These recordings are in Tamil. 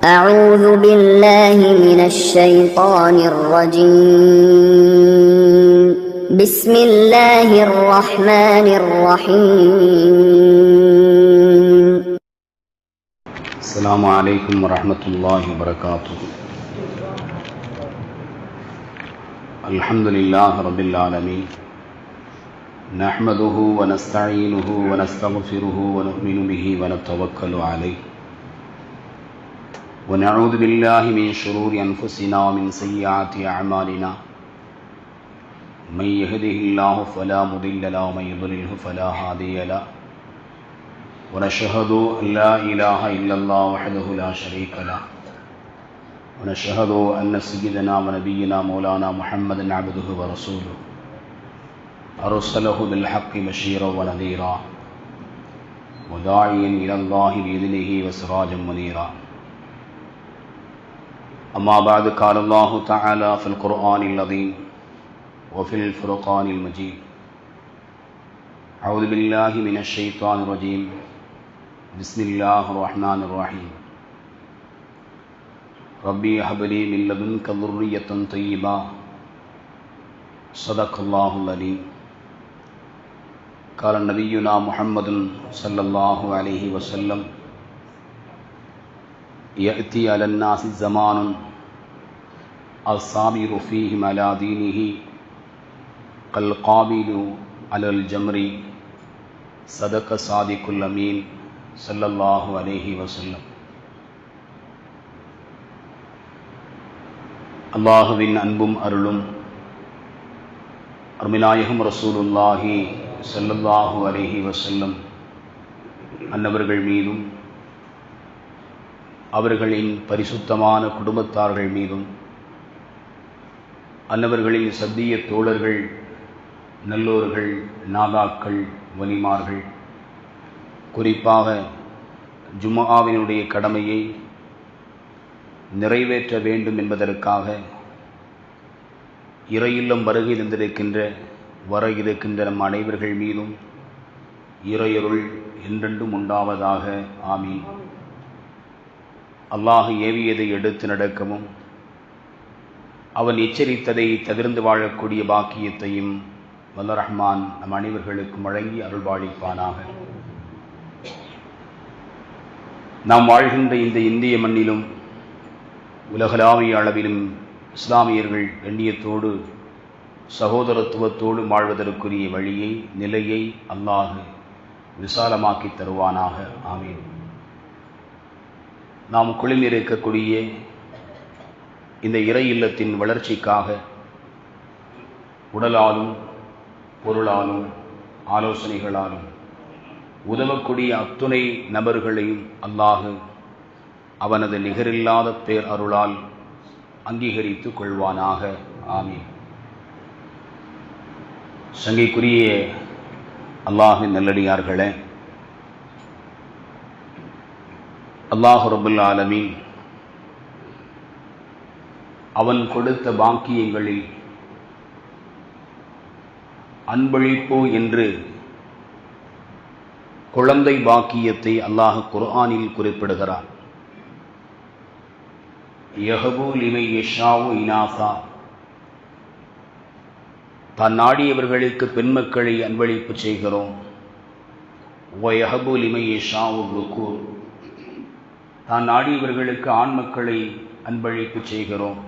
أعوذ بالله من الشيطان الرجيم بسم الله الرحمن الرحيم السلام عليكم ورحمة الله وبركاته. الحمد لله رب العالمين، نحمده ونستعينه ونستغفره ونؤمن به ونتوكل عليه، ونعوذ بالله من شرور أنفسنا ومن سيئات أعمالنا، من يهده الله فلا مضل له ومن يضلله فلا هادي له، ونشهد أن لا إله إلا الله وحده لا شريك له، ونشهد أن سيدنا ونبينا مولانا محمد عبده ورسوله أرسله بالحق بشيرا ونذيرا وداعيا إلى الله بإذنه وسراجا منيرا. أما بعد، قال الله تعالى في القرآن العظيم وفي الفرقان المجيد: أعوذ بالله من الشيطان الرجيم، بسم الله الرحمن الرحيم. ربي هب لي من لدنك ذرية طيبة. صدق الله العظيم. قال نبينا محمد صلى الله عليه وسلم: يأتي على الناس زمان الصابر فيهم على دينه كالقابل على الجمر. صدق صادق الأمين صلى الله عليه وسلم. அல்லாஹுவின் அன்பும் அருளும் அருமைநாயகம் ரசூலுல்லாஹி ஸல்லல்லாஹு அலைஹி வஸல்லம் அன்னவர்கள் மீதும் அவர்களின் பரிசுத்தமான குடும்பத்தார்கள் மீதும் அன்னவர்களின் சத்திய தோழர்கள், நல்லோர்கள், நாதாக்கள், வலிமார்கள், குறிப்பாக ஜும்ஆவினுடைய கடமையை நிறைவேற்ற வேண்டும் என்பதற்காக இறையில்லம் வருகை தந்திருக்கின்ற வர இருக்கின்ற நம் அனைவர்கள் மீதும் இறையருள் என்றென்றும் உண்டாவதாக. ஆமீன். அல்லாஹ் ஏவியதை எடுத்து நடக்கவும் அவன் எச்சரித்ததை தவிர்ந்து வாழக்கூடிய பாக்கியத்தையும் வல்ல ரஹ்மான் நம் அனைவர்களுக்கும் வழங்கி அருள்பாலிப்பானாக. நாம் வாழ்கின்ற இந்த இந்திய மண்ணிலும் உலகளாவிய அளவிலும் இஸ்லாமியர்கள் கண்ணியத்தோடு சகோதரத்துவத்தோடு வாழ்வதற்குரிய வழியை, நிலையை அல்லாஹ் விசாலமாக்கி தருவானாக. ஆமீன். நாம் குழுமியிருக்கக்கூடிய இந்த இறை இல்லத்தின் வளர்ச்சிக்காக உடலாலும் பொருளாலும் ஆலோசனைகளாலும் உதவக்கூடிய அத்துணை நபர்களையும் அல்லாஹ் அவனது நிகரில்லாத பேர் அருளால் அங்கீகரித்து கொள்வானாக. ஆமீன். சங்கைக்குரிய அல்லாஹின் நல்லடியார்களே, அல்லாஹ் ரப்புல் ஆலமீன் அவன் கொடுத்த பாக்கியங்களில் அன்பளிப்பு என்று குழந்தை பாக்கியத்தை அல்லாஹ் குர்ஆனில் குறிப்பிடுகிறான். யஹபு லிமை யஷாவு இனாசா, தான் நாடியவர்களுக்கு பெண்மக்களை அன்பளிப்பு செய்கிறோம். வயஹபு லிமை யஷாவு ருக்கூர், தான் நாடியவர்களுக்கு ஆண் மக்களை அன்பளிப்பு செய்கிறோம்.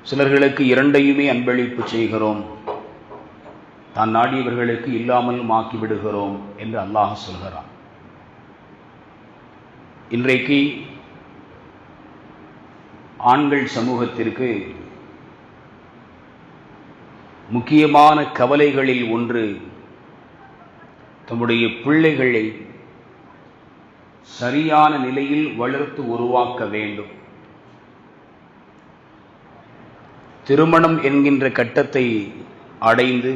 சிலர்களுக்கு இரண்டையுமே அன்பளிப்பு செய்கிறோம். தான் நாடியவர்களுக்கு இல்லாமல் ஆக்கிவிடுகிறோம் என்று அல்லாஹ் சொல்கிறான். இன்றைக்கு ஆண்கள் சமூகத்திற்கு முக்கியமான கவலைகளில் ஒன்று தம்முடைய பிள்ளைகளை சரியான நிலையில் வளர்த்து உருவாக்க வேண்டும். திருமணம் என்கின்ற கட்டத்தை அடைந்து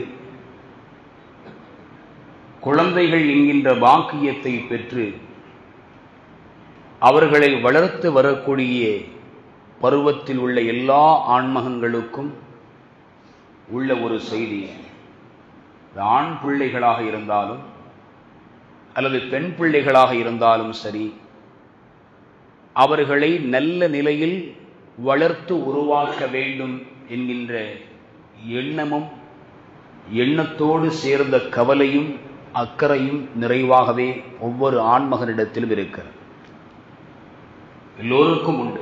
குழந்தைகள் என்கின்ற பாக்கியத்தை பெற்று அவர்களை வளர்த்து வரக்கூடிய பருவத்தில் உள்ள எல்லா ஆண்மகன்களுக்கும் உள்ள ஒரு செய்தி, ஆண் பிள்ளைகளாக இருந்தாலும் அல்லது பெண் பிள்ளைகளாக இருந்தாலும் சரி, அவர்களை நல்ல நிலையில் வளர்த்து உருவாக்க வேண்டும் என்கின்ற எண்ணமும் எண்ணத்தோடு சேர்ந்த கவலையும் அக்கறையும் நிறைவாகவே ஒவ்வொரு ஆண்மகனிடத்திலும் இருக்கிறது. எல்லோருக்கும் உண்டு.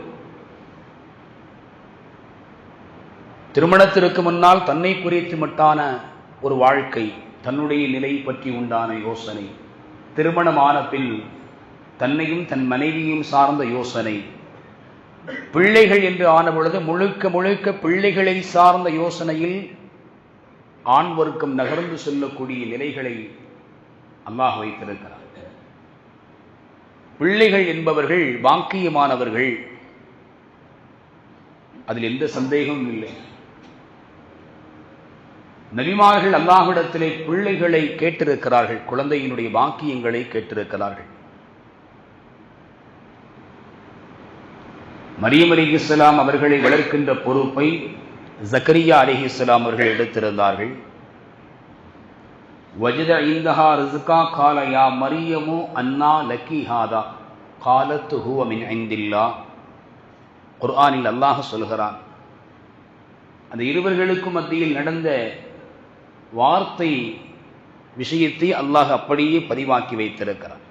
திருமணத்திற்கு முன்னால் தன்னை குறித்து மட்டான ஒரு வாழ்க்கை, தன்னுடைய நிலை பற்றி உண்டான யோசனை, திருமணமான பின் தன்னையும் தன் மனைவியும் சார்ந்த யோசனை, பிள்ளைகள் என்று ஆன பொழுது முழுக்க முழுக்க பிள்ளைகளை சார்ந்த யோசனையில் ஆண் வர்க்கம் நகர்ந்து செல்லக்கூடிய நிலைகளை அல்லாஹ் வைத்திருக்கிறார். பிள்ளைகள் என்பவர்கள் பாக்கியமானவர்கள், அதில் எந்த சந்தேகமும் இல்லை. நபிமார்கள் அல்லாஹ்விடத்திலே பிள்ளைகளை கேட்டிருக்கிறார்கள், குழந்தையினுடைய பாக்கியங்களை கேட்டிருக்கிறார்கள். மரியம் அலைஹிஸ்ஸலாம் அவர்களை வளர்க்கின்ற பொறுப்பை ஜக்கரியா அலைஹிஸ்ஸலாம் அவர்கள் எடுத்திருந்தார்கள். வஜத இந்தஹா ரிஸ்கா கால யா மரியமு அன்னா லக்கி ஹாதா காலத்து ஹுவ மின் இந்தில்லாஹ். குர்ஆனில் அல்லாஹ் சொல்கிறான், அந்த இருவர்களுக்கும் மத்தியில் நடந்த வார்த்தை விஷயத்தை அல்லாஹ் அப்படியே பதிவாக்கி வைத்திருக்கிறார்.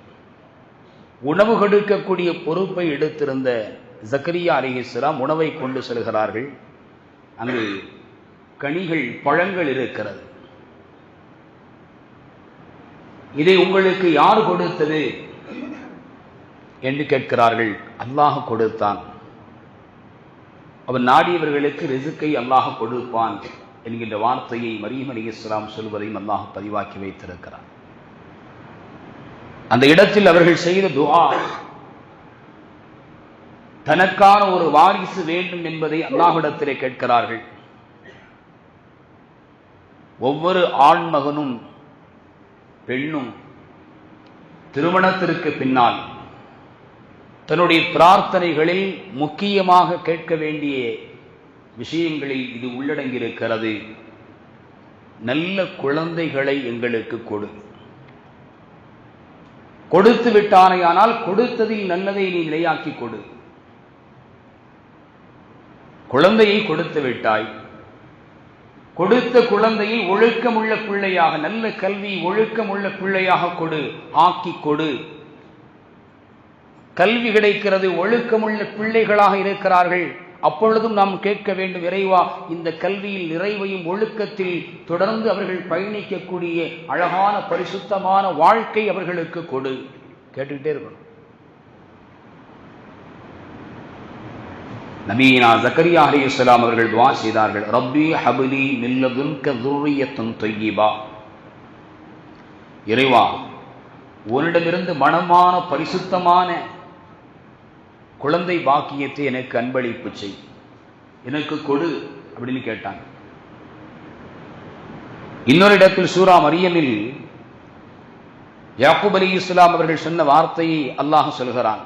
உணவு கொடுக்கக்கூடிய பொறுப்பை எடுத்திருந்த ஜக்கரியா அலைஹிஸ்ஸலாம் உணவை கொண்டு செல்கிறார்கள். அங்கு கனிகள், பழங்கள் இருக்கிறது. இதை உங்களுக்கு யார் கொடுத்தது என்று கேட்கிறார்கள். அல்லாஹ் கொடுத்தான். அவன் நாடியவர்களுக்கு ரிஸ்கை அல்லாஹ் கொடுப்பான் என்கின்ற வார்த்தையை மரியம் அலைஹிஸ்ஸலாம் சொல்வதையும் அல்லாஹ் பதிவாக்கி வைத்திருக்கிறார். அந்த இடத்தில் அவர்கள் செய்த துஆ, தனக்கான ஒரு வாரிசு வேண்டும் என்பதை அல்லாஹ்விடத்திலே கேட்கிறார்கள். ஒவ்வொரு ஆண்மகனும் பெண்ணும் திருமணத்திற்கு பின்னால் தன்னுடைய பிரார்த்தனைகளில் முக்கியமாக கேட்க வேண்டிய விஷயங்களில் இது உள்ளடங்கியிருக்கிறது. நல்ல குழந்தைகளை எங்களுக்கு கொடு. கொடுத்து விட்டானையானால் கொடுத்ததில் நல்லதை நீ நிலையாக்கி கொடு. குழந்தையை கொடுத்து விட்டாய், கொடுத்த குழந்தையை ஒழுக்கமுள்ள பிள்ளையாக, நல்ல கல்வி ஒழுக்கமுள்ள பிள்ளையாக கொடு, ஆக்கி கொடு. கல்வி கிடைக்கிறது, ஒழுக்கமுள்ள பிள்ளைகளாக இருக்கிறார்கள். அப்பொழுதும் நாம் கேட்க வேண்டும், இறைவா இந்த கல்வியில் நிறைவையும் ஒழுக்கத்தில் தொடர்ந்து அவர்கள் பயணிக்கக்கூடிய அழகான பரிசுத்தமான வாழ்க்கை அவர்களுக்கு கொடு. கேட்டுக்கிட்டே இருக்கணும். நபியினா ஜக்கரியா அலைஹிஸ்ஸலாம் அவர்கள் துஆ செய்தார்கள், ரப்பி ஹப்லி மின் லதுன்க ذُرِّيَّةً طَيِّبَةً. இறைவா உன்னிடமிருந்து மனமான பரிசுத்தமான குழந்தை பாக்கியத்தை எனக்கு அன்பளிப்பு செய், எனக்கு கொடு அப்படின்னு கேட்டாங்க. இன்னொரு இடத்தில் சூரா மரியமில் யாக்கூப் அலைஹிஸ்ஸலாம் அவர்கள் சொன்ன வார்த்தையை அல்லாஹ் சொல்கிறான்,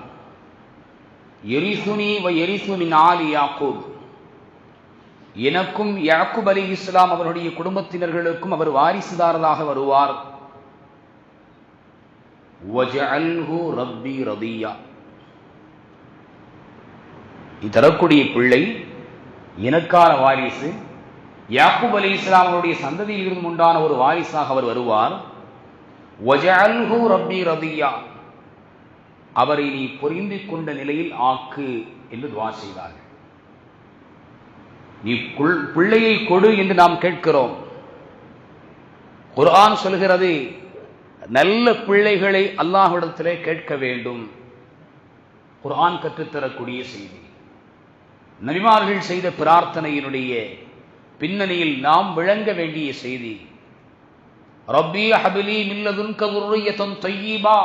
எரிசுனி வ எரிசு மின் ஆலி யாக்கூப். எனக்கும் யாக்கூப் அலைஹிஸ்ஸலாம் அவருடைய குடும்பத்தினர்களுக்கும் அவர் வாரிசுதாரராக வருவார். வஜஅல்ஹு ரப்பி ரதியா. தரக்கூடிய பிள்ளை எனக்கான வாரிசு, யாக்கூப் அலைஹிஸ்ஸலாம் அவருடைய சந்ததியில் இருந்து உண்டான ஒரு வாரிசாக அவர் வருவார். வஜஅல்ஹு ரப்பி ரதியா, அவரை நீ புரிந்து கொண்ட நிலையில் ஆக்கு என்று துஆ செய்தார்கள். நீ பிள்ளையை கொடு என்று நாம் கேட்கிறோம். குர்ஆன் சொல்கிறது, நல்ல பிள்ளைகளை அல்லாஹ்விடத்திலே கேட்க வேண்டும். குர்ஆன் கற்றுத்தரக்கூடிய செய்தி. நபிமார்கள் செய்த பிரார்த்தனையினுடைய பின்னணியில் நாம் விளங்க வேண்டிய செய்தி. ரப்பி ஹப்லி மின் லதுன்க ذُرِّيَّةً طَيِّبَةً.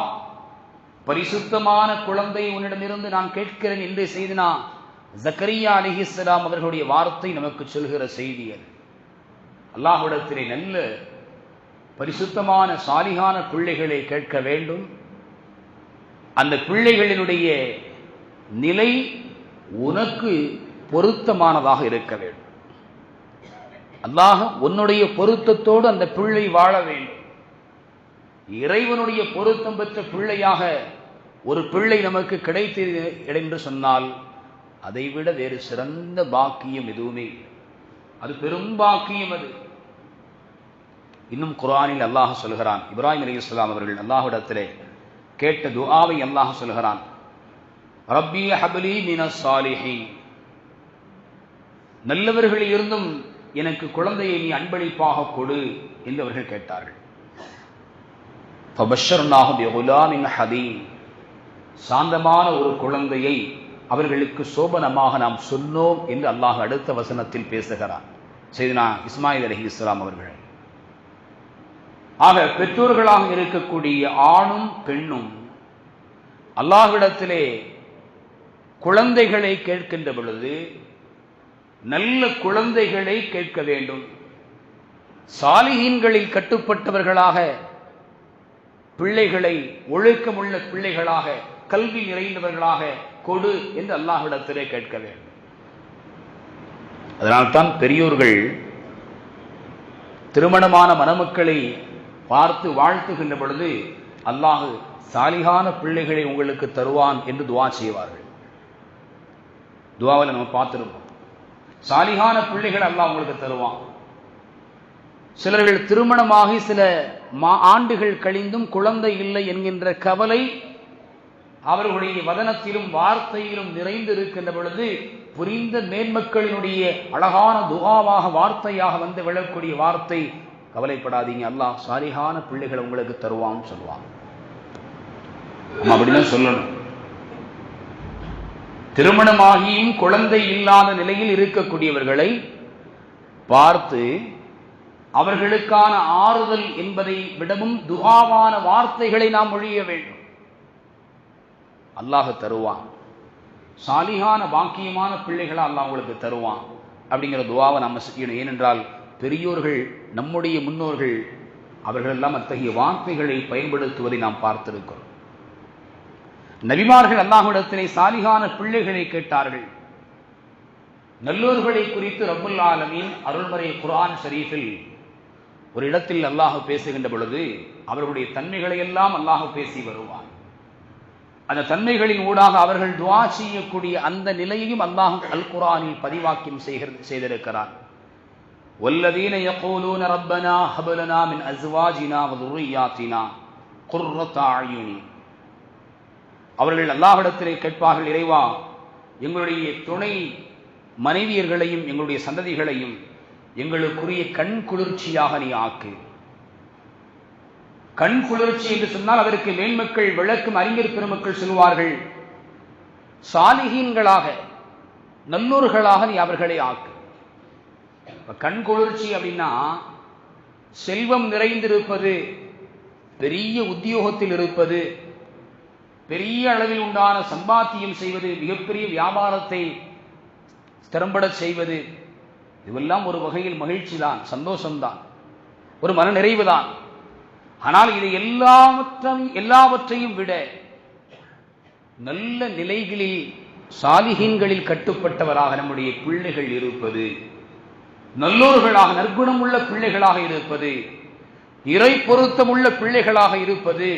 பரிசுத்தமான குழந்தை உன்னிடமிருந்து நான் கேட்கிறேன் என்று செய்தினா ஜக்கரியா அலைஹிஸ்ஸலாம் அவர்களுடைய வார்த்தை நமக்கு சொல்கிற செய்தி. அது அல்லாஹ்விடத்திலே நல்ல பரிசுத்தமான சாலிகான பிள்ளைகளை கேட்க வேண்டும். அந்த பிள்ளைகளினுடைய நிலை உனக்கு பொருத்தமானதாக இருக்க வேண்டும். அல்லாஹ் உன்னுடைய பொருத்தத்தோடு அந்த பிள்ளை வாழ வேண்டும். இறைவனுடைய பொருத்தம் பெற்ற பிள்ளையாக ஒரு பிள்ளை நமக்கு கிடைத்தது என்று சொன்னால் அதைவிட வேறு சிறந்த பாக்கியம் எதுவுமே, அது பெரும் பாக்கியம். அது இன்னும் குர்ஆனில் அல்லாஹ் சொல்கிறான், இப்ராஹிம் அலைஹிஸ்ஸலாம் அவர்கள் அல்லாஹ்விடத்திலே கேட்ட துஆவை அல்லாஹ் சொல்கிறான், ரப்பி ஹப்லி மினஸ் சாலிஹீன், நல்லவர்களில் இருந்தும் எனக்கு குழந்தையை நீ அன்பளிப்பாக கொடு என்று அவர்கள் கேட்டார்கள். ஃபபஷர்னாஹு பிகுலாமின் ஹலீம், சாந்தமான ஒரு குழந்தையை அவர்களுக்கு சோபனமாக நாம் சொன்னோம் என்று அல்லாஹ் அடுத்த வசனத்தில் பேசுகிறான், சையதுனா இஸ்மாயில் அலைஹிஸ்ஸலாம் அவர்கள். ஆக பெற்றோர்களாக இருக்கக்கூடிய ஆணும் பெண்ணும் அல்லாஹ்விடத்திலே குழந்தைகளை கேட்கின்ற பொழுது நல்ல குழந்தைகளை கேட்க வேண்டும். சாலிஹீன்களில் கட்டுப்பட்டவர்களாக பிள்ளைகளை, ஒழுக்கமுள்ள பிள்ளைகளாக, கல்வி நிறைந்தவர்களாக கொடு என்று அல்லாஹ்விடத்திலே கேட்க வேண்டும். அதனால்தான் பெரியோர்கள் திருமணமான மணமக்களை பார்த்து வாழ்த்துகின்ற பொழுது அல்லாஹ் சாலிகான பிள்ளைகளை உங்களுக்கு தருவான் என்று துஆ செய்வார்கள். துஆவில் நம்ம பார்த்திருப்போம், சாலிகான பிள்ளைகள் அல்லாஹ் உங்களுக்கு தருவான். சிலர்கள் திருமணமாகி சில ஆண்டுகள் கழிந்தும் குழந்தை இல்லை என்கின்ற கவலை அவர்களுடைய வதனத்திலும் வார்த்தையிலும் நிறைந்து இருக்கின்ற பொழுது புரிந்த மேன்மக்களினுடைய அழகான துஆவாக வார்த்தையாக வந்து விழக்கூடிய வார்த்தை, கவலைப்படாதீங்க, அல்லாஹ் சாலிகான பிள்ளைகளை உங்களுக்கு தருவான்னு சொல்லுவான். நம்ம அப்படிதான் சொல்லணும். திருமணமாகியும் குழந்தை இல்லாத நிலையில் இருக்கக்கூடியவர்களை பார்த்து அவர்களுக்கான ஆறுதல் என்பதை விடவும் துஆவான வார்த்தைகளை நாம் மொழிய வேண்டும். அல்லாஹ் தருவான், சாலிகான பாக்கியமான பிள்ளைகளை அல்லாஹ் உங்களுக்கு தருவான் அப்படிங்கிற துஆவை நம்ம செய்யணும். ஏனென்றால் பெரியோர்கள், நம்முடைய முன்னோர்கள், அவர்கள் எல்லாம் அத்தகைய வார்த்தைகளை பயன்படுத்துவதை நாம் பார்த்திருக்கிறோம். நபிமார்கள் அல்லாஹ்விடத்திலே சாலிகான பிள்ளைகளை கேட்டார்கள். நல்லோர்களை குறித்து ரப்புல் ஆலமீன் அருள்மறை குர்ஆன் ஷரீஃபில் ஒரு இடத்தில் அல்லாஹ் பேசுகின்ற பொழுது அவர்களுடைய தன்மைகளை எல்லாம் அல்லாஹ் பேசி வருவான். அந்த தன்மைகளின் ஊடாக அவர்கள் துஆ செய்யக்கூடிய அந்த நிலையையும் அல்லாஹ் அல் குர்ஆனில் பதிவாக்கியம் செய்திருக்கிறார். வல்லதீன யகூலூன ரப்பனா ஹப் லனா மின் அஸ்வாஜினா வ ذُرِّيَّاتِنَا குர்ரத அயுனி, அவர்கள் அல்லாஹ்விடத்திலே கேட்பார்கள், இறைவா, எங்களுடைய துணை மனைவியர்களையும் எங்களுடைய சந்ததிகளையும் எங்களுக்குரிய கண் குளிர்ச்சியாக நீ ஆக்கு. கண் குளிர்ச்சி என்று சொன்னால் அதற்கு மேன்மக்கள் விளக்கும் அறிஞர் பெருமக்கள் சொல்வார்கள், சாலிஹீன்களாக நல்லோர்களாக நீ அவர்களை ஆக்கு. கண் குளிர்ச்சி அப்படின்னா செல்வம் நிறைந்திருப்பது, பெரிய உத்தியோகத்தில் இருப்பது, பெரிய அளவில் உண்டான சம்பாத்தியம் செய்வது, மிகப்பெரிய வியாபாரத்தை திறம்பட செய்வது, இதுவெல்லாம் ஒரு வகையில் மகிழ்ச்சி தான், சந்தோஷம்தான், ஒரு மன நிறைவு தான். ஆனால் இது எல்லாவற்றையும் விட நல்ல நிலைகளில் சாலிஹீன்களில் கட்டுப்பட்டவராக நம்முடைய பிள்ளைகள் இருப்பது, நல்லோர்களாக நற்குணம் உள்ள பிள்ளைகளாக இருப்பது, இறை பொருத்தமுள்ள பிள்ளைகளாக இருப்பது,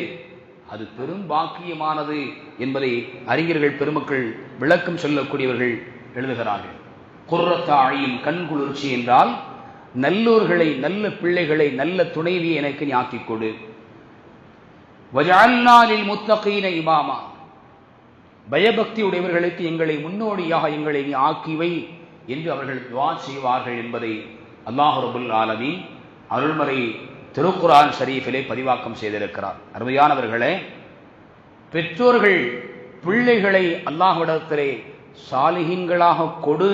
அது பெரும் பாக்கியமானது என்பதை அறிஞர்கள் பெருமக்கள் விளக்கம் சொல்லக்கூடியவர்கள் எழுதுகிறார்கள். குர்ரத்த அயின், கண் குளிர்ச்சி என்றால் நல்லோர்களை, நல்ல பிள்ளைகளை, நல்ல துணைவியை எனக்கு நீ ஆக்கிக் கொடு. வஜஅல்னா லில் முத்தகீன இமாமா, பயபக்தி உடையவர்களுக்கு எங்களை முன்னோடியாக எங்களை நீ ஆக்கிவை என்று அவர்கள் துஆ செய்வார்கள் என்பதை அல்லாஹ் ரப்புல் ஆலமீன் அருள்மறை திருக்குர்ஆன் ஷரீஃபிலே பதிவாக்கம் செய்திருக்கிறார். அருமையானவர்களே, பெற்றோர்கள் பிள்ளைகளை அல்லாஹ்விடத்திலே சாலிஹீன்களாக கொடு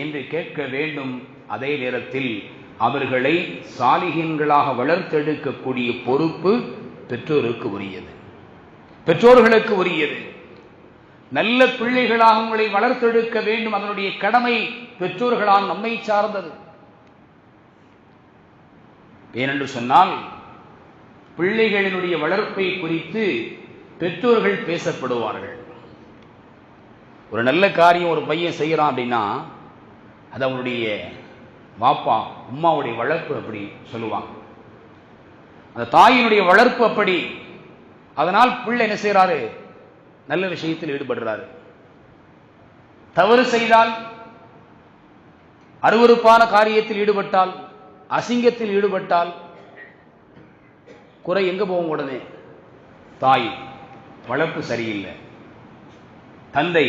என்று கேட்க வேண்டும். அதே நேரத்தில் அவர்களை சாலிஹீன்களாக வளர்த்தெடுக்கக்கூடிய பொறுப்பு பெற்றோருக்கு உரியது, பெற்றோர்களுக்கு உரியது. நல்ல பிள்ளைகளாக உங்களை வளர்த்தெடுக்க வேண்டும், அதனுடைய கடமை பெற்றோர்களால் நம்மை சார்ந்தது. ஏனென்று சொன்னால் பிள்ளைகளினுடைய வளர்ப்பை குறித்து பெற்றோர்கள் பேசப்படுவார்கள். ஒரு நல்ல காரியம் ஒரு பையன் செய்யறான் அப்படின்னா அது அவனுடைய வாப்பா உம்மாவுடைய வளர்ப்பு அப்படி சொல்லுவாங்க, அந்த தாயினுடைய வளர்ப்பு அப்படி. அதனால் பிள்ளை என்ன செய்யறாரு, நல்ல விஷயத்தில் ஈடுபடுறாரு. தவறு செய்தால், அருவருப்பான காரியத்தில் ஈடுபட்டால், அசிங்கத்தில் ஈடுபட்டால் குறை எங்க போகும்? உடனே தாய் வளர்ப்பு சரியில்லை, தந்தை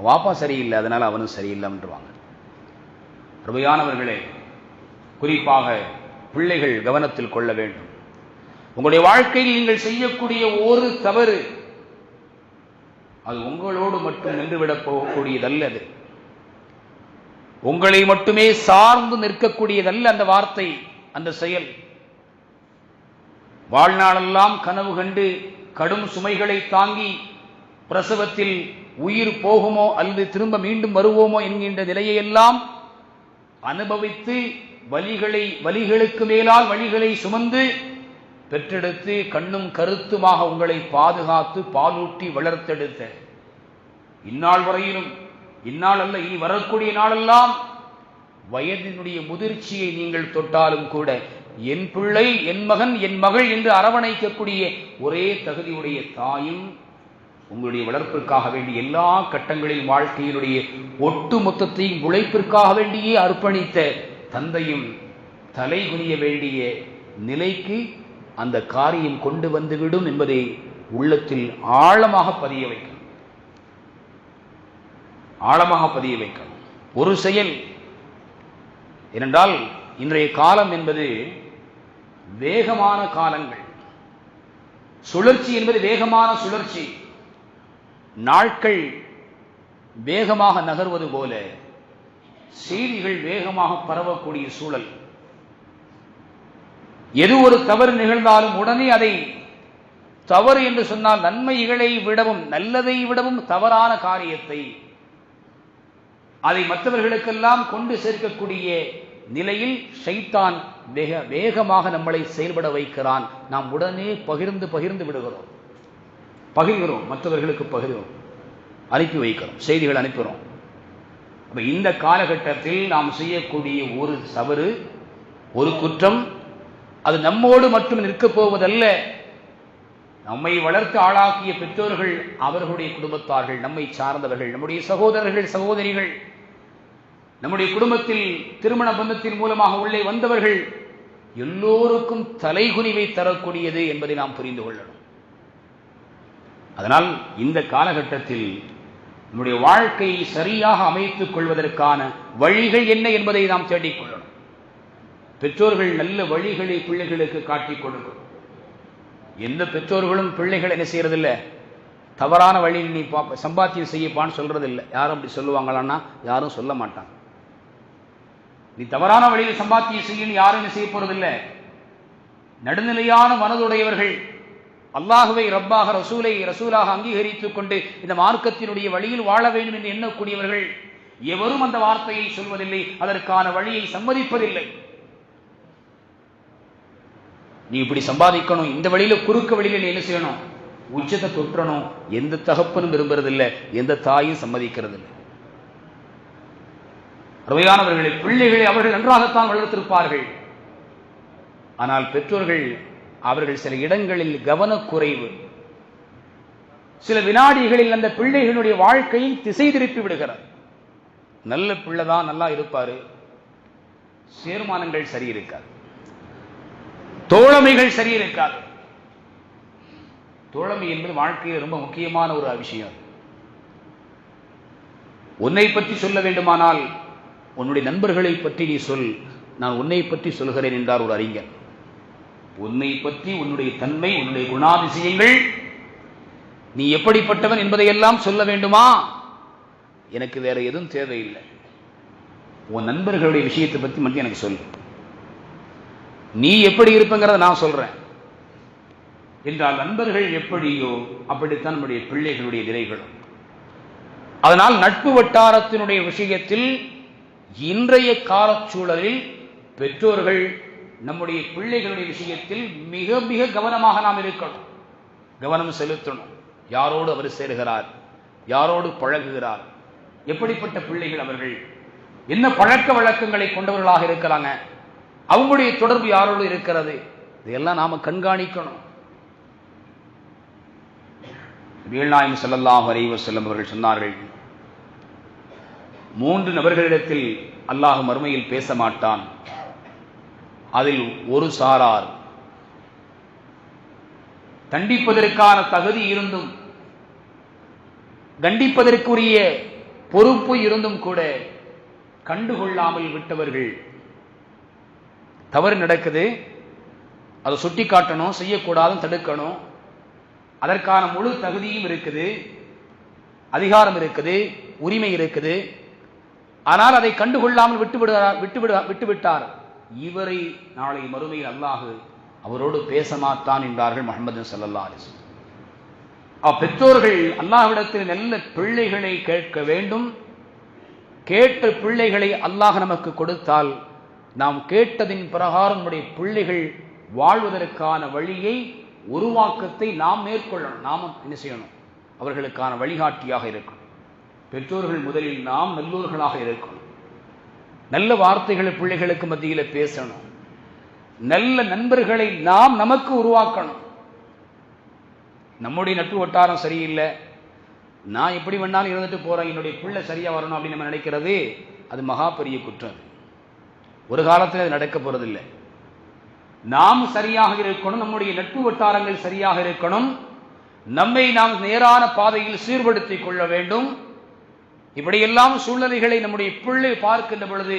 வாப்பா சரியில்லை, அதனால அவனும் சரியில்லைன்றுவாங்க. அருமையானவர்களே, குறிப்பாக பிள்ளைகள் கவனத்தில் கொள்ள வேண்டும். உங்களுடைய வாழ்க்கையில் நீங்கள் செய்யக்கூடிய ஒரு தவறு அது உங்களோடு மட்டும் நின்றுவிடப் போகக்கூடியதல்ல. அது உங்களை மட்டுமே சார்ந்து நிற்கக்கூடியதல்ல. அந்த வார்த்தை, அந்த செயல் வாழ்நாளெல்லாம் கனவு கண்டு கடும் சுமைகளை தாங்கி பிரசவத்தில் உயிர் போகுமோ அல்லது திரும்ப மீண்டும் வருவோமோ என்கின்ற நிலையெல்லாம் அனுபவித்து வலிகளுக்கு மேலால் வலிகளை சுமந்து பெற்றெடுத்து கண்ணும் கருத்துமாக உங்களை பாதுகாத்து பாலூட்டி வளர்த்தெடுத்த இந்நாள் வரையிலும், இந்நாள் அல்ல இனி வரக்கூடிய நாளெல்லாம் வயதினுடைய முதிர்ச்சியை நீங்கள் தொட்டாலும் கூட என் பிள்ளை, என் மகன், என் மகள் என்று அரவணைக்கக்கூடிய ஒரே தகுதியுடைய தாயும், உங்களுடைய வளர்ப்பிற்காக வேண்டிய எல்லா கட்டங்களில் வாழ்க்கையினுடைய ஒட்டு மொத்தத்தையும் உழைப்பிற்காக வேண்டியே அர்ப்பணித்த தந்தையும் தலை குனிய வேண்டிய நிலைக்கு அந்த காரியம் கொண்டு வந்துவிடும் என்பதை உள்ளத்தில் ஆழமாக பதிய வைக்கணும். ஆழமாக பதிய வைக்கணும் ஒரு செயல். ஏனென்றால் இன்றைய காலம் என்பது வேகமான காலங்கள், சுழற்சி என்பது வேகமான சுழற்சி. நாட்கள் வேகமாக நகர்வது போல செய்திகள் வேகமாக பரவக்கூடிய சூழல். எது ஒரு தவறு நிகழ்ந்தாலும் உடனே அதை தவறு என்று சொன்னால் நன்மைகளை விடவும் நல்லதை விடவும் தவறான காரியத்தை அதை மற்றவர்களுக்கெல்லாம் கொண்டு சேர்க்கக்கூடிய நிலையில் ஷைத்தான் வேகமாக நம்மளை செயல்பட வைக்கிறான். நாம் உடனே பகிர்ந்து விடுகிறோம், மற்றவர்களுக்கு பகிர்கிறோம், அனுப்பி வைக்கிறோம், செய்திகள் அனுப்புகிறோம். இந்த காலகட்டத்தில் நாம் செய்யக்கூடிய ஒரு தவறு, ஒரு குற்றம், அது நம்மோடு மட்டும் நிற்கப் போவதல்ல. நம்மை வளர்த்து ஆளாக்கிய பெற்றோர்கள், அவர்களுடைய குடும்பத்தார்கள், நம்மை சார்ந்தவர்கள், நம்முடைய சகோதரர்கள், சகோதரிகள், நம்முடைய குடும்பத்தில் திருமண பந்தத்தின் மூலமாக உள்ளே வந்தவர்கள் எல்லோருக்கும் தலைகுனிவை தரக்கூடியது என்பதை நாம் புரிந்து கொள்ளணும். அதனால் இந்த காலகட்டத்தில் நம்முடைய வாழ்க்கையை சரியாக அமைத்துக் கொள்வதற்கான வழிகள் என்ன என்பதை நாம் தேடிக்கொள்ளணும். பெற்றோர்கள் நல்ல வழிகளை பிள்ளைகளுக்கு காட்டிக் கொடுக்கணும். எந்த பெற்றோர்களும் பிள்ளைகள் என்ன செய்யறதில்லை, தவறான வழியில் நீ சம்பாத்தியம் செய்யப்பான்னு சொல்றதில்லை. யாரும் அப்படி சொல்லுவாங்களான்னா யாரும் சொல்ல மாட்டாங்க. நீ தவறான வழியில் சம்பாத்தியம் செய்யணும் யாரும் என்ன செய்ய போறதில்லை. நடுநிலையான மனதுடையவர்கள், அல்லாஹுவை ரப்பாக, ரசூலை ரசூலாக அங்கீகரித்துக் கொண்டு இந்த மார்க்கத்தினுடைய வழியில் வாழ வேண்டும் என்று எண்ணக்கூடியவர்கள் எவரும் அந்த வார்த்தையை சொல்வதில்லை, அதற்கான வழியை சம்மதிப்பதில்லை. நீ இப்படி சம்பாதிக்கணும், இந்த வழியில குறுக்க வழியில நீ என்ன செய்யணும், உச்சத்தை தொற்றணும், எந்த தகப்பனும் விரும்புறதில்லை, எந்த தாயும் சம்மதிக்கிறது இல்லை. அருமையானவர்களை, பிள்ளைகளை அவர்கள் நன்றாகத்தான் வளர்த்திருப்பார்கள். ஆனால் பெற்றோர்கள் அவர்கள் சில இடங்களில் கவனக்குறைவு, சில வினாடிகளில் அந்த பிள்ளைகளுடைய வாழ்க்கையை திசை திருப்பி விடுகிறார். நல்ல பிள்ளைதான், நல்லா இருப்பாரு, சேர்மானங்கள் சரி இருக்காது, தோழமைகள் சரி இருக்காது. தோழமை என்பது வாழ்க்கையில் ரொம்ப முக்கியமான ஒரு விஷயம். உன்னை பற்றி சொல்ல வேண்டுமானால் உன்னுடைய நண்பர்களை பற்றி நீ சொல், நான் உன்னை பற்றி சொல்கிறேன் என்றார் ஒரு அறிஞர். உன்னை பற்றி, உன்னுடைய தன்மை, உன்னுடைய குணாதிசயங்கள், நீ எப்படிப்பட்டவன் என்பதையெல்லாம் சொல்ல வேண்டுமா? எனக்கு வேற எதுவும் தேவையில்லை, உன் நண்பர்களுடைய விஷயத்தை பற்றி மட்டும் எனக்கு சொல்லு, நீ எப்படி இருப்பங்கிறத நான் சொல்றேன் என்றால் நண்பர்கள் எப்படியோ அப்படித்தான் நம்முடைய பிள்ளைகளுடைய நிலைகளும். அதனால் நட்பு வட்டாரத்தினுடைய விஷயத்தில் இன்றைய காலச்சூழலில் பெற்றோர்கள் நம்முடைய பிள்ளைகளுடைய விஷயத்தில் மிக மிக கவனமாக நாம் இருக்கணும், கவனம் செலுத்தணும். யாரோடு அவர் சேருகிறார், யாரோடு பழகுகிறார், எப்படிப்பட்ட பிள்ளைகள் அவர்கள், என்ன பழக்க வழக்கங்களை கொண்டவர்களாக இருக்கிறாங்க, அவங்களுடைய தொடர்பு யாரோடு இருக்கிறது, இதையெல்லாம் நாம கண்காணிக்கணும். நபிகள் நாயகம் ஸல்லல்லாஹு அலைஹி வஸல்லம் அவர்கள் சொன்னார்கள், 3 நபர்களிடத்தில் அல்லாஹ் மறுமையில் பேச மாட்டான். அதில் ஒரு சாரார் தண்டிப்பதற்கான தகுதி இருந்தும் கண்டிப்பதற்குரிய பொறுப்பு இருந்தும் கூட கண்டுகொள்ளாமல் விட்டவர்கள். தவறு நடக்குது, அதை சுட்டி காட்டணும், செய்யக்கூடாதுன்னு தடுக்கணும், அதற்கான முழு தகுதியும் இருக்குது, அதிகாரம் இருக்குது, உரிமை இருக்குது. ஆனால் அதை கண்டுகொள்ளாமல் விட்டுவிட்டார். இவரை நாளை மறுமையில் அல்லாஹ் அவரோடு பேச மாட்டான் என்றார்கள் முஹம்மது ஸல்லல்லாஹு அலைஹி வஸல்லம். பெற்றோர்கள் அல்லாஹ்விடத்தில் நல்ல பிள்ளைகளை கேட்க வேண்டும். கேட்ட பிள்ளைகளை அல்லாஹ் நமக்கு கொடுத்தால் நாம் கேட்டதின் பிரகாரம் நம்முடைய பிள்ளைகள் வாழ்வதற்கான வழியை, உருவாக்கத்தை நாம் மேற்கொள்ளணும். நாம் என்ன செய்யணும்? அவர்களுக்கான வழிகாட்டியாக இருக்கணும். பெற்றோர்கள் முதலில் நாம் நல்லோர்களாக இருக்கணும். நல்ல வார்த்தைகளை பிள்ளைகளுக்கு மத்தியில் பேசணும். நல்ல நண்பர்களை நாம் நமக்கு உருவாக்கணும். நம்முடைய நட்பு வட்டாரம் சரியில்லை, நான் எப்படி வேணாலும் இருந்துட்டு போறேன், என்னுடைய பிள்ளை சரியா வரணும் அப்படின்னு நம்ம நினைக்கிறது, அது மகா பெரிய குற்றம். ஒரு காலத்தில் அது நடக்க போறதில்லை. நாம் சரியாக இருக்கணும், நம்முடைய நட்பு வட்டாரங்கள் சரியாக இருக்கணும், நம்மை நாம் நேரான பாதையில் சீர்படுத்திக் கொள்ள வேண்டும். இப்படியெல்லாம் சூழ்நிலைகளை நம்முடைய பிள்ளை பார்க்கின்ற பொழுது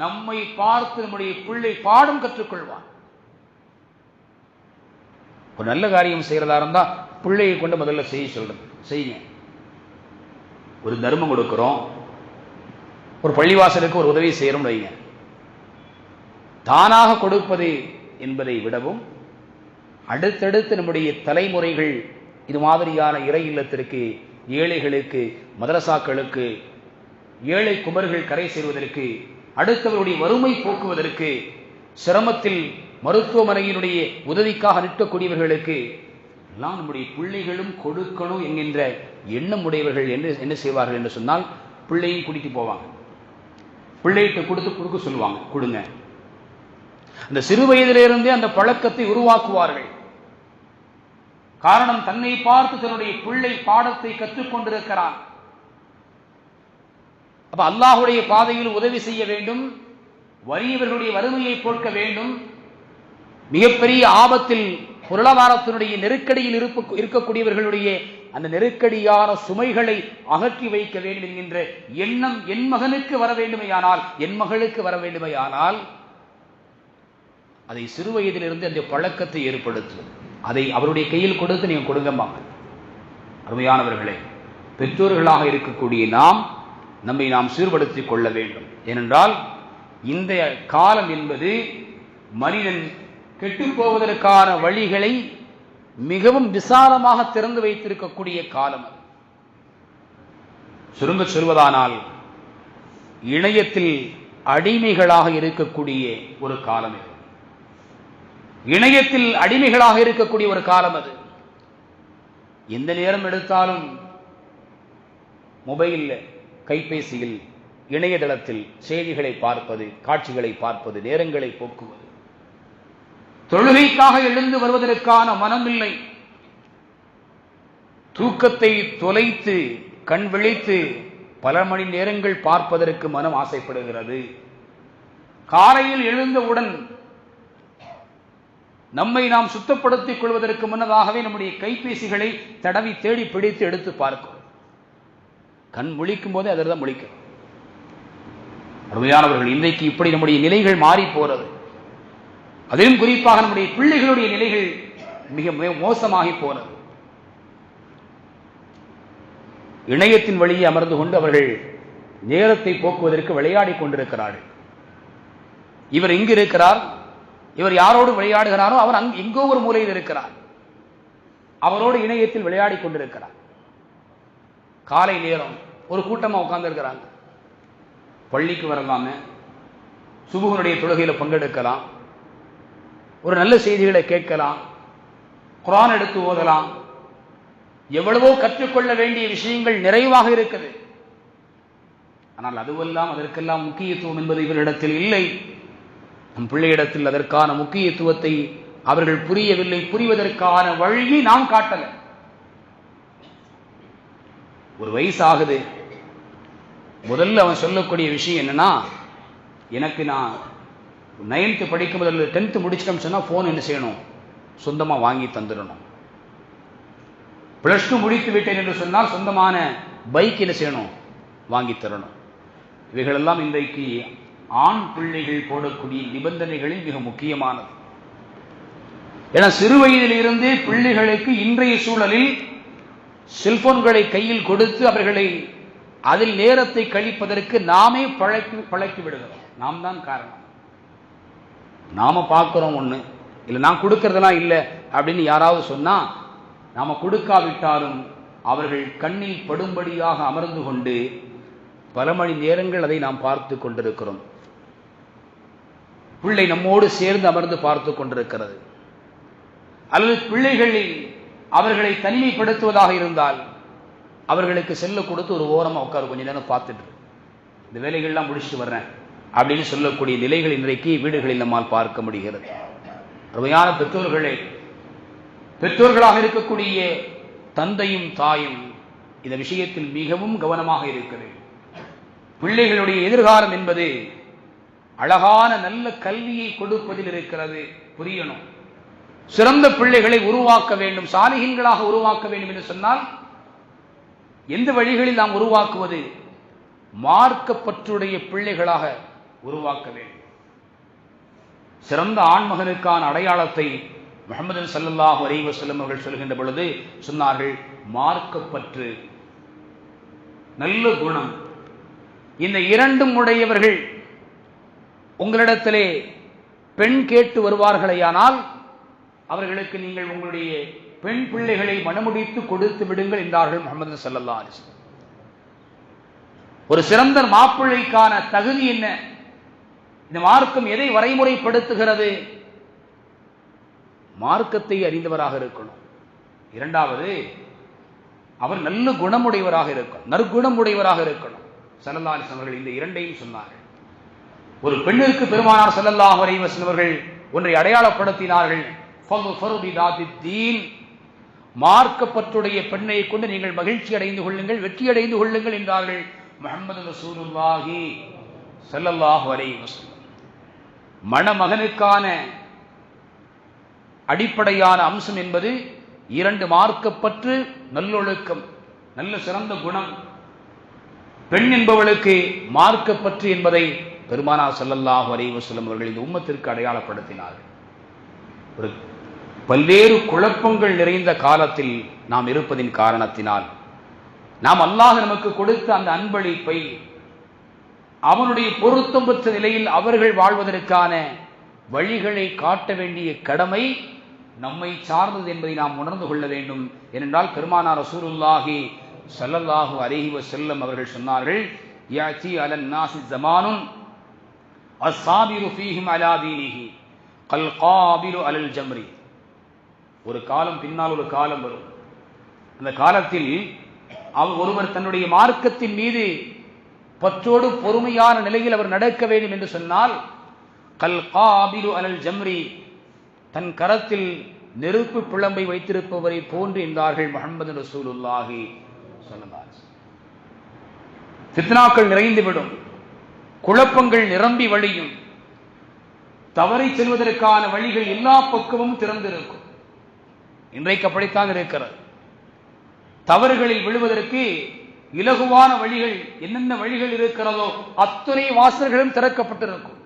நம்மை பார்த்து நம்முடைய பிள்ளை பாடம் கற்றுக்கொள்வான். ஒரு நல்ல காரியம் செய்யறதா இருந்தா பிள்ளையை கொண்டு முதல்ல செய்யுங்க. ஒரு தர்மம் கொடுக்கிறோம், ஒரு பள்ளிவாசலுக்கு ஒரு உதவி செய்யறோம் வைங்க. தானாக கொடுப்பது என்பதை விடவும் அடுத்தடுத்து நம்முடைய தலைமுறைகள் இது மாதிரியான இறை இல்லத்திற்கு, ஏழைகளுக்கு, மதரசாக்களுக்கு, ஏழை குமர்கள் கரை சேர்வதற்கு, அடுத்தவருடைய வறுமை போக்குவதற்கு, சிரமத்தில் மருத்துவமனையினுடைய உதவிக்காக நிற்கக்கூடியவர்களுக்கு எல்லாம் நம்முடைய பிள்ளைகளும் கொடுக்கணும் என்கின்ற எண்ணம் உடையவர்கள் என்ன செய்வார்கள் என்று சொன்னால், பிள்ளையும் கூட்டிட்டு போவாங்க, பிள்ளைகிட்ட கொடுக்க சொல்லுவாங்க, கொடுங்க. அந்த சிறு வயதிலிருந்தே அந்த பழக்கத்தை உருவாக்குவார்கள். காரணம், தன்னை பார்த்து தன்னுடைய பிள்ளை பாடத்தை கற்றுக்கொண்டிருக்கிறான். அப்ப அல்லாஹ்வுடைய பாதையில் உதவி செய்ய வேண்டும், வறியவர்களுடைய வறுமையை போக்க வேண்டும், மிகப்பெரிய ஆபத்தில் பொருளாதாரத்தினுடைய நெருக்கடியில் இருக்கக்கூடியவர்களுடைய அந்த நெருக்கடியான சுமைகளை அகற்றி வைக்க வேண்டும் என்கின்ற எண்ணம் என் மகனுக்கு வர வேண்டுமையானால், என் மகளுக்கு வர வேண்டுமையானால் அதை சிறு வயதிலிருந்து அந்த பழக்கத்தை ஏற்படுத்துவது, அதை அவருடைய கையில் கொடுத்து நீங்க கொடுங்கம்பாங்க. அருமையானவர்களே, பெற்றோர்களாக இருக்கக்கூடிய நம்மை நாம் சீர்படுத்திக் கொள்ள வேண்டும். ஏனென்றால் இந்த காலம் என்பது மனிதன் கெட்டுப் போவதற்கான வழிகளை மிகவும் விசாலமாக திறந்து வைத்திருக்கக்கூடிய காலம். சுருங்க சொல்வதானால் இணையத்தில் அடிமைகளாக இருக்கக்கூடிய ஒரு காலம் இது. இணையத்தில் அடிமைகளாக இருக்கக்கூடிய ஒரு காலம் அது. எந்த நேரம் எடுத்தாலும் மொபைலில், கைபேசியில், இணையதளத்தில் செய்திகளை பார்ப்பது, காட்சிகளை பார்ப்பது, நேரங்களை போக்குவது, தொழுகைக்காக எழுந்து வருவதற்கான மனமில்லை, தூக்கத்தை தொலைத்து கண் விழித்து பல மணி நேரங்கள் பார்ப்பதற்கு மனம் ஆசைப்படுகிறது. காலையில் எழுந்தவுடன் நம்மை நாம் சுத்தப்படுத்திக் கொள்வதற்கு முன்னதாகவே நம்முடைய கைபேசிகளை தடவி தேடி பிடித்து எடுத்து பார்க்கும். கண் முழிக்கும் போதே அதில் முழிக்கும். அருமையானவர்கள், இன்றைக்கு இப்படி நம்முடைய நிலைகள் மாறி போறது. அதிலும் குறிப்பாக நம்முடைய பிள்ளைகளுடைய நிலைகள் மிக மோசமாகி போனது. இணையத்தின் வழியே அமர்ந்து கொண்டு அவர்கள் நேரத்தை போக்குவதற்கு விளையாடி கொண்டிருக்கிறார்கள். இவர் இங்கு இருக்கிறார், இவர் யாரோடு விளையாடுகிறாரோ அவர் எங்கோ ஒரு மூலையில் இருக்கிறார், அவரோடு இணையத்தில் விளையாடி கொண்டிருக்கிறார். காலை நேரம் ஒரு கூட்டமா உட்கார்ந்து இருக்கிறாங்க. பள்ளிக்கு வரலாமே, சுபுகனுடைய தொழுகையில பங்கெடுக்கலாம், ஒரு நல்ல செய்திகளை கேட்கலாம், குர்ஆன் எடுத்து ஓதலாம், எவ்வளவோ கற்றுக்கொள்ள வேண்டிய விஷயங்கள் நிறைவாக இருக்குது. ஆனால் அதுவெல்லாம் அதற்கெல்லாம் முக்கியத்துவம் என்பது இவரிடத்தில் இல்லை. நம் பிள்ளையிடத்தில் அதற்கான முக்கியத்துவத்தை அவர்கள் புரியவில்லை. புரிவதற்கான வழியை நாம் காட்டல. ஒரு வயசு ஆகுது, முதல்ல அவன் சொல்லக்கூடிய விஷயம் என்னன்னா, எனக்கு நான் 9th படிக்கும் போது 10th முடிச்சிட்டோம்னு சொன்னா போன் என்ன செய்யணும், சொந்தமா வாங்கி தந்துடணும். +2 முடித்து விட்டேன் என்று சொன்னால் சொந்தமான பைக் என்ன செய்யணும், வாங்கி தரணும். இவைகளெல்லாம் இன்றைக்கு ஆண் பிள்ளைகள் போடக்கூடிய நிபந்தனைகளில் மிக முக்கியமானது. ஏன்னா சிறு வயதிலிருந்தே பிள்ளைகளுக்கு இன்றைய சூழலில் செல்போன்களை கையில் கொடுத்து அவர்களை அதில் நேரத்தை கழிப்பதற்கு நாமே பழக்கி விடுகிறோம். நாம் தான் காரணம். நாம பார்க்கிறோம் ஒண்ணு, இல்லை நான் கொடுக்கறதெல்லாம் இல்லை அப்படின்னு யாராவது சொன்னா, நாம கொடுக்காவிட்டாலும் அவர்கள் கண்ணில் படும்படியாக அமர்ந்து கொண்டு பல மணி நேரங்கள் அதை நாம் பார்த்து கொண்டிருக்கிறோம். பிள்ளை நம்மோடு சேர்ந்து அமர்ந்து பார்த்து கொண்டிருக்கிறது. அல்லது பிள்ளைகளை அவர்களை தனிமைப்படுத்துவதாக இருந்தால் அவர்களுக்கு செல்ல கொடுத்து ஒரு ஓரமாக உட்கார கொஞ்ச நேரம் பார்த்துட்டு இந்த வேலைகள்லாம் முடிச்சுட்டு வர்றேன் அப்படின்னு சொல்லக்கூடிய நிலைகள் இன்றைக்கு வீடுகளில் நம்மால் பார்க்க முடிகிறது. அருமையான பெற்றோர்களே, பெற்றோர்களாக இருக்கக்கூடிய தந்தையும் தாயும் இந்த விஷயத்தில் மிகவும் கவனமாக இருக்கிறது. பிள்ளைகளுடைய எதிர்காலம் என்பது அழகான நல்ல கல்வியை கொடுப்பதில் இருக்கிறது. புரியணும். சிறந்த பிள்ளைகளை உருவாக்க வேண்டும், சாலிஹீன்களாக உருவாக்க வேண்டும் என்று சொன்னால் எந்த வழிகளில் நாம் உருவாக்குவது? மார்க்கப்பற்றுடைய பிள்ளைகளாக உருவாக்க வேண்டும். சிறந்த ஆண்மகனுக்கான அடையாளத்தை முஹம்மது ஸல்லல்லாஹு அலைஹி வஸல்லம் அவர்கள் சொல்கின்ற பொழுது சொன்னார்கள், மார்க்கப்பற்று, நல்ல குணம். இந்த இரண்டும் உடையவர்கள் உங்களிடத்திலே பெண் கேட்டு வருவார்களேயானால் அவர்களுக்கு நீங்கள் உங்களுடைய பெண் பிள்ளைகளை மணமுடித்து கொடுத்து விடுங்கள் என்றார்கள் முஹம்மது ஸல்லல்லாஹு அலைஹி வஸல்லம். ஒரு சிறந்த மாப்பிள்ளைக்கான தகுதி என்ன? இந்த மார்க்கம் எதை வரைமுறைப்படுத்துகிறது? மார்க்கத்தை அறிந்தவராக இருக்கணும். இரண்டாவது, அவர் நல்ல குணமுடையவராக இருக்கணும், நற்குணம் உடையவராக இருக்கணும். ஸல்லல்லாஹு அலைஹி வஸல்லம் அவர்கள் இந்த இரண்டையும் சொன்னார்கள். ஒரு பெண்ணிற்கு பெருமானார் ஸல்லல்லாஹு அலைஹி வஸல்லம் அவர்கள் ஒன்றை அடையாளப்படுத்தினார்கள். மார்க்கப்பற்றுடைய பெண்ணை கொண்டு நீங்கள் மகிழ்ச்சி அடைந்து கொள்ளுங்கள், வெற்றி அடைந்து கொள்ளுங்கள் என்றார்கள் முஹம்மது ரசூலுல்லாஹி ஸல்லல்லாஹு அலைஹி வஸல்லம். மணமகனுக்கான அடிப்படையான அம்சம் என்பது இரண்டு, மார்க்கப்பற்று, நல்லொழுக்கம், நல்ல சிறந்த குணம். பெண் என்பவளுக்கு மார்க்கப்பற்று என்பதை பெருமானார் ஸல்லல்லாஹு அலைஹி வஸல்லம் அவர்கள் இந்த உம்மத்திற்கு அடையாளப்படுத்தினார்கள். ஒரு பல்வேறு குழப்பங்கள் நிறைந்த காலத்தில் நாம் இருப்பதின் காரணத்தினால் நாம் அல்லாஹ் நமக்கு கொடுத்த அந்த அன்பளிப்பை அவனுடைய பொருத்தம் பெற்ற நிலையில் அவர்கள் வாழ்வதற்கான வழிகளை காட்ட வேண்டிய கடமை நம்மை சார்ந்தது என்பதை நாம் உணர்ந்து கொள்ள வேண்டும். ஏனென்றால் பெருமானார் ரசூலுல்லாஹி ஸல்லல்லாஹு அலைஹி வஸல்லம் அவர்கள் சொன்னார்கள், யாதி அலன் நாஸி ஸமானுன் அஸ்ஸாபிரு ஃபீஹிம் அலா தீனிஹி கல் காபிலு அலல் ஜம்ரி. ஒரு காலம் பின்னால் ஒரு காலம் வரும். அந்த காலத்தில் ஒருவர் தன்னுடைய மார்க்கத்தின் மீது பற்றோடு பொறுமையான நிலையில் அவர் நடக்க வேண்டும் என்று சொன்னால் கல் காபிலு அலல் ஜம்ரி, தன் கரத்தில் நெருப்பு பிளம்பை வைத்திருப்பவரை போன்று என்றார்கள் முஹம்மது ரசூலுல்லாஹி ஸல்லல்லாஹு அலைஹி வஸல்லம். ஃபித்னாக்கள் நிறைந்துவிடும், குழப்பங்கள் நிரம்பி வழியும், தவறை செல்வதற்கான வழிகள் எல்லா பக்கமும் திறந்திருக்கும். இன்றைக்கு அப்படித்தான் இருக்கிறது. தவறுகளில் விழுவதற்கு இலகுவான வழிகள், என்னென்ன வழிகள் இருக்கிறதோ அத்தனை வாசல்களும் திறக்கப்பட்டிருக்கும்.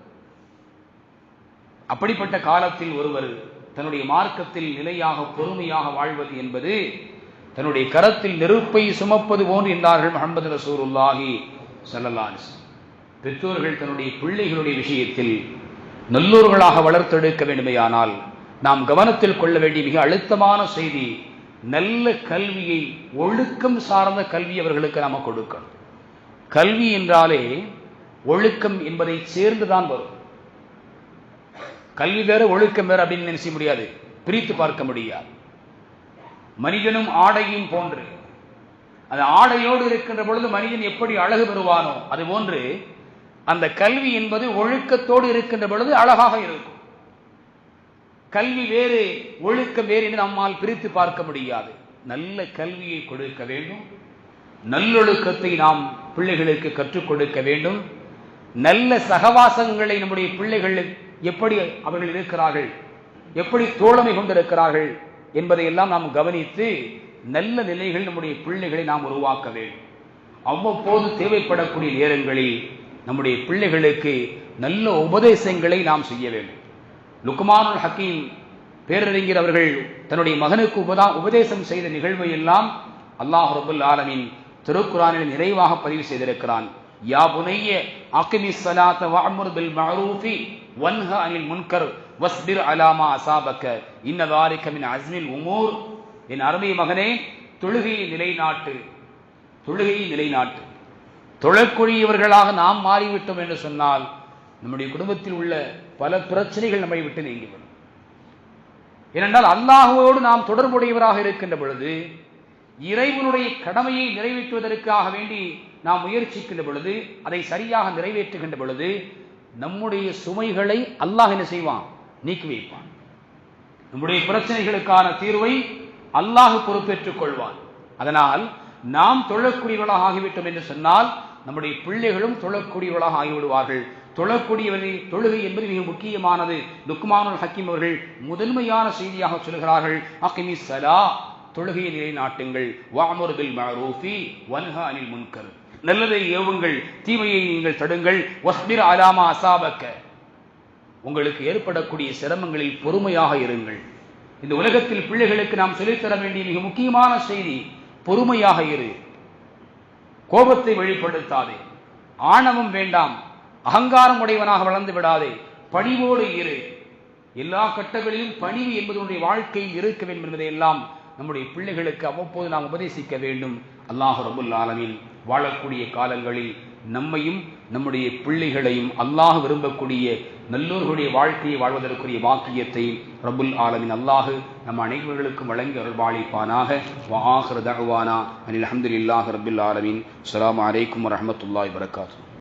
அப்படிப்பட்ட காலத்தில் ஒருவர் தன்னுடைய மார்க்கத்தில் நிலையாக பொறுமையாக வாழ்வது என்பது தன்னுடைய கரத்தில் நெருப்பை சுமப்பது போன்று என்றார்கள் முஹம்மது ரசூலுல்லாஹி ஸல்லல்லாஹு அலைஹி வஸல்லம். பெற்றோர்கள் தன்னுடைய பிள்ளைகளுடைய விஷயத்தில் நல்லோர்களாக வளர்த்தெடுக்க வேண்டுமேயானால் நாம் கவனத்தில் கொள்ள வேண்டிய மிக அழுத்தமான செய்தி, நல்ல கல்வியை, ஒழுக்கம் சார்ந்த கல்வி அவர்களுக்கு நாம் கொடுக்கணும். கல்வி என்றாலே ஒழுக்கம் என்பதை சேர்ந்துதான் வரும். கல்வி வேற ஒழுக்கம் வேற அப்படின்னு நினைச்ச முடியாது, பிரித்து பார்க்க முடியாது. மனிதனும் ஆடையும் போன்று, அந்த ஆடையோடு இருக்கின்ற பொழுது மனிதன் எப்படி அழகு பெறுவானோ அது போன்று அந்த கல்வி என்பது ஒழுக்கத்தோடு இருக்கின்ற பொழுது அழகாக இருக்கும். கல்வி வேறு ஒழுக்கம் வேறு என்று நம்மால் பிரித்து பார்க்க முடியாது. நல்ல கல்வியை கொடுக்க வேண்டும். நல்லொழுக்கத்தை நாம் பிள்ளைகளுக்கு கற்றுக் கொடுக்க வேண்டும். நல்ல சகவாசங்களை நம்முடைய பிள்ளைகள் எப்படி அவர்கள் இருக்கிறார்கள், எப்படி தோழமை கொண்டிருக்கிறார்கள் என்பதை எல்லாம் நாம் கவனித்து நல்ல நிலைகள் நம்முடைய பிள்ளைகளை நாம் உருவாக்க வேண்டும். அவ்வப்போது தேவைப்படக்கூடிய நேரங்களில் நம்முடைய பிள்ளைகளுக்கு நல்ல உபதேசங்களை நாம் செய்ய வேண்டும். லுக்மானுல் ஹக்கீம் பேரறிஞர் அவர்கள் தன்னுடைய மகனுக்கு உபதேசம் செய்த நிகழ்வை எல்லாம் அல்லாஹ் ரப்பல் ஆலமீன் திருக்குர்ஆனில் நிறைவாக பதிவு செய்திருக்கிறான். யா புனைய அகிமிஸ் ஸலாத வஅமுர் பில் மஅரூஃபி வன்ஹ அனில் முன்கர் வஸ்பிர் அலா மா அஸாபக இன்ன ذلك மின் அஸ்மில் உமூர். என் அருமை மகனே, தொழுகையை நிலைநாட்டு, தொழுகையை நிலைநாட்டு. தொழக்கூடியவர்களாக நாம் மாறிவிட்டோம் என்று சொன்னால் நம்முடைய குடும்பத்தில் உள்ள பல பிரச்சனைகள் நம்மை விட்டு நீங்கிவிடும். ஏனென்றால் அல்லாஹ்வோடு நாம் தொடர்புடையவராக இருக்கின்ற பொழுது, இறைவனுடைய கடமையை நிறைவேற்றுவதற்காக வேண்டி நாம் முயற்சிக்கின்ற பொழுது, அதை சரியாக நிறைவேற்றுகின்ற பொழுது நம்முடைய சுமைகளை அல்லாஹ் என்ன செய்வான்? நீக்கி வைப்பான். நம்முடைய பிரச்சனைகளுக்கான தீர்வை அல்லாஹ் பொறுப்பேற்றுக் கொள்வான். அதனால் நாம் தொழக்கூடியவர்களாக ஆகிவிட்டோம் என்று சொன்னால் நம்முடைய பிள்ளைகளும் தொழக்கூடியவர்களாக ஆகிவிடுவார்கள். தொழுகை என்பது மிக முக்கியமானது. லுக்மானுல் ஹக்கீம் அவர்கள் முதன்மையான செய்தியாக சொல்கிறார்கள், அகிமிஸ் ஸலா, தொழுகையை நிலைநாட்டுங்கள், வஅமுர் பில் மஅரூஃபி வன்ஹ அனில் முன்கர், நல்லதை ஏவுங்கள், தீமையை நீங்கள் தடுங்கள், வஸ்பிர் அலா மா அஸாபக, உங்களுக்கு ஏற்படக்கூடிய சிரமங்களில் பொறுமையாக இருங்கள். இந்த உலகத்தில் பிள்ளைகளுக்கு நாம் சொல்லித்தர வேண்டிய மிக முக்கியமான செய்தி, பொறுமையாக இரு. கோபத்தை வெளிப்படுத்தாதே, ஆணவம் வேண்டாம், அகங்காரம் உடையவனாக வளர்ந்து விடாதே, பணிவோடு இரு. எல்லா கட்டங்களிலும் பணிவு என்பதனுடைய வாழ்க்கையில் இருக்க வேண்டும் என்பதை எல்லாம் நம்முடைய பிள்ளைகளுக்கு அவ்வப்போது நாம் உபதேசிக்க வேண்டும். அல்லாஹ் ரப்பல் ஆலமீன் வாழக்கூடிய காலங்களில் நம்மையும் நம்முடைய பிள்ளைகளையும் அல்லாஹ் விரும்பக்கூடிய நல்லோர்களுடைய வாழ்க்கையை வாழ்வதற்குரிய வாக்கியத்தை ரப்புல் ஆலமீன் அல்லாஹ் நம் அனைவர்களுக்கும் வழங்கி அருள்பாலிப்பானாக. வ ஆகிரு தஅவானா அனில் ஹம்துலில்லாஹி ரப்பில் ஆலமீன். அஸ்ஸலாமு அலைக்கும் வரஹ்மத்துல்லாஹி வபரகாத்துஹு.